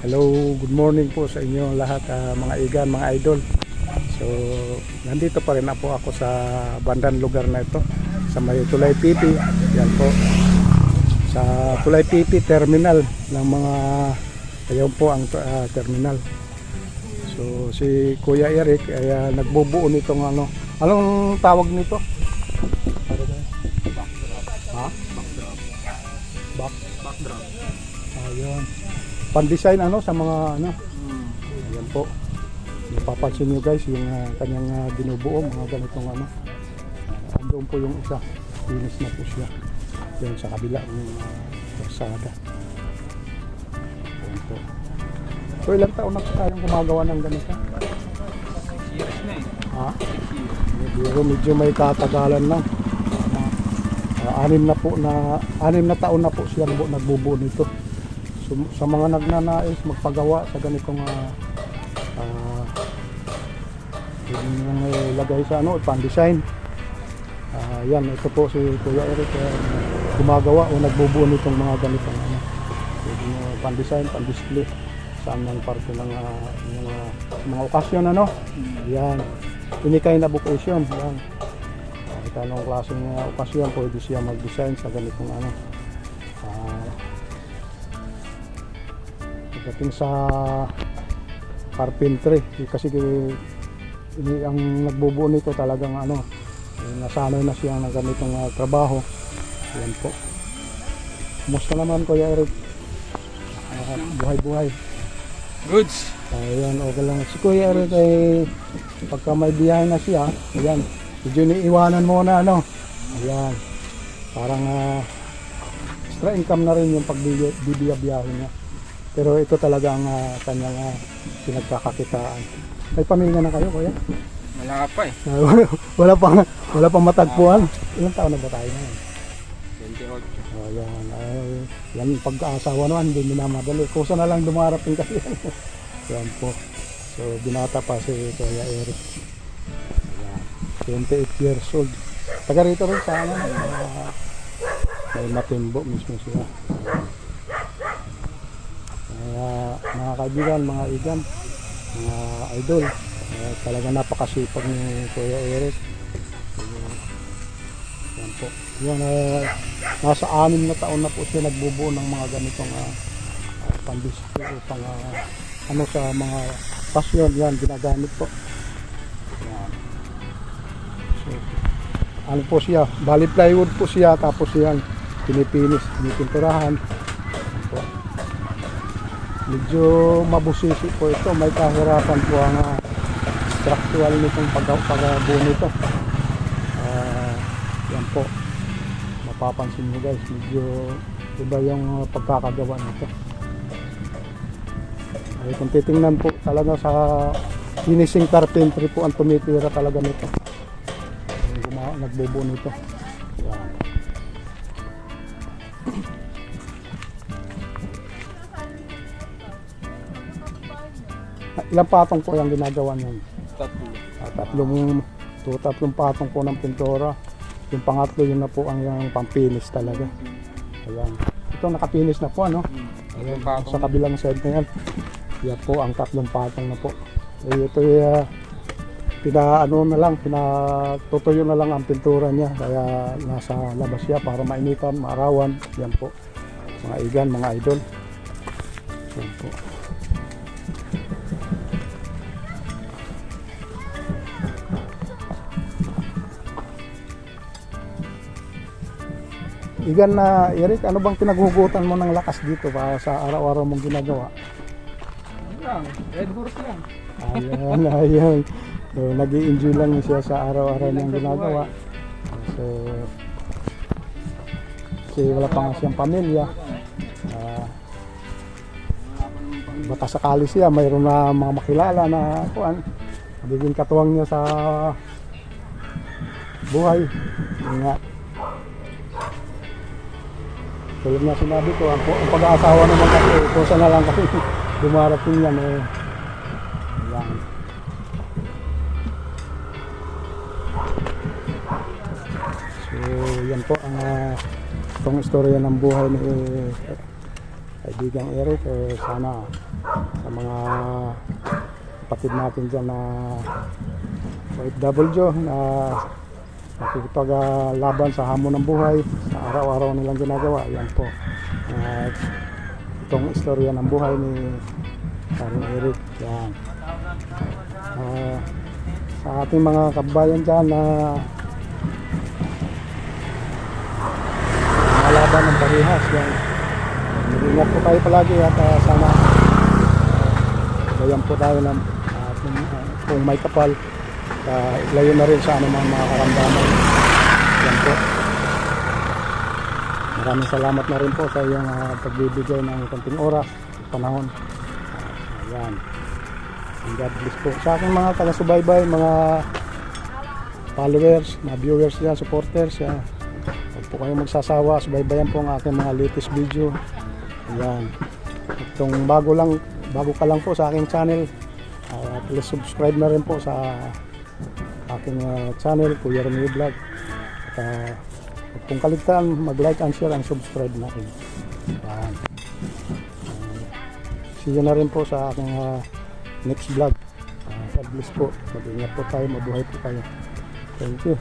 Hello, good morning po sa inyo lahat, mga igan, mga idol. So, nandito pa rin po ako sa bandang lugar na ito, sa may Tulay Pipi. Yan po, sa Tulay Pipi terminal ng mga, ayan po ang terminal. So, si Kuya Eric ay nagbubuo nitong anong tawag nito? Ha? Backdrop. Ayun. Pan-design sa mga ayan po. Mapapansin nyo guys yung kanyang binubuo, mga ganitong andun po yung isa, finish na po siya yun sa kabila ng kalsada. Ayan po. So ilang taon na tayong gumagawa ng ganito? 6 years na eh. Ha? 6 years. Medyo may katagalan na. 6 na taon na po siya nagbubuo nito. So, sa mga nagnanais magpagawa sa ganitong ilagay sa pan-design, yan, ito po si Kuya Eric gumagawa o nagbubuo nitong mga ganitong pan-design, pan-display sa amang parte ng mga okasyon yan, any kind of occasion, yan, kahit anong klaseng okasyon pwede siya mag-design sa ganitong pagdating sa carpentry kasi ang nagbubuo nito talagang nasanay na siya ng ganitong trabaho. Yan po. Kumusta naman Kuya Eric? Buhay-buhay. Goods. Ayan, okay lang. Si Kuya Eric ay pagka may biyahe na siya, ayan, medyo niiwanan muna ayan, parang extra income na rin yung pagbibiyahe niya. Pero ito talaga ang kanyang pinagkakakitaan. May pamilya na kayo, Kuya? Wala ka pa eh. wala pang matagpuan. Ilang taon na ba tayo ngayon? 28. Oh, yan pag-aasawa naman, hindi minamadali. Kusa na lang dumarating kasi. Yan po. So, binata pa si Kuya Eric. Yan. 28 years old. Taga rito rin sa may Matimbo mismo siya. Mga kaibigan, mga igan, mga idol, talaga napakasipag ni Kuya Eric. Yan po. Yan, nasa 6 na taon na po siya nagbubuo ng mga ganitong pandisplay, sa mga pasyon, yan, ginagamit po. Yan. So, po siya, bali plywood po siya, tapos yan, pinipinturahan. Medyo mabusisi po ito, may kahirapan po ang structural nitong pagbuo nito. Yan po, mapapansin nyo guys, medyo iba yung pagkakagawa nito. Ay, kung titingnan po talaga sa finishing carpentry po ang tumitira talaga nito, nagbubuo nito. Yan. Ilang patong po yung ginagawa niyo? 3. Tatlong patong po ng pintura. Yung pangatlo yun na po ang yung pampinis talaga. Ayan. Ito nakapinis na po Ayan, sa kabilang side na yan. Yan po ang 3 patong na po. Ito pinatutuyo na lang ang pintura niya. Kaya nasa labas siya para mainitan, maarawan. Yan po. Mga igan, mga idol. Yan po. Igan na Eric, ano bang pinaghugutan mo ng lakas dito para sa araw-araw mong ginagawa? Red horse lang. Ayan. So, nag-i-enjoy lang siya sa araw-araw niyang ginagawa. So, kasi wala pa nga siyang pamilya. Baka sakali siya, mayroon na mga makilala na magiging katuwang niya sa buhay. Nga. Tulad nga sinabi ko, ang pag-aasawa naman kasi, kusa na lang kasi dumarating yan Ayan. So yan po ang itong istorya ng buhay ni kaibigang Eric. Sana sa mga kapatid natin dyan na OFW na nakikipaglaban sa hamon ng buhay sa araw-araw nilang ginagawa. Yan po itong istorya ng buhay ni Karen Eric. Yan. Sa ating mga kabayan dyan na laban ng parehas, yan. Mag-ingat po tayo palagi at sana bayan po tayo ng kung may kapal ilayo na rin sa anumang mga karamdaman. Yan po. Maraming salamat na rin po sa iyong pagbibigay ng konting oras, panahon. Ayan. And God bless po sa aking mga taga-subaybay, mga followers, mga viewers dyan, supporters. Yan. Huwag po kayong magsasawa, subaybayan po ang aking mga latest video. Ayan. Itong bago ka lang po sa aking channel, please subscribe na rin po sa aking channel, Kuya Romeo Vlog. At huwag pong kaligtaan mag-like and share and subscribe na rin. Ayan. See you na rin po sa aking next vlog. God bless po. Mag-ingat po tayo, mabuhay po tayo. Thank you.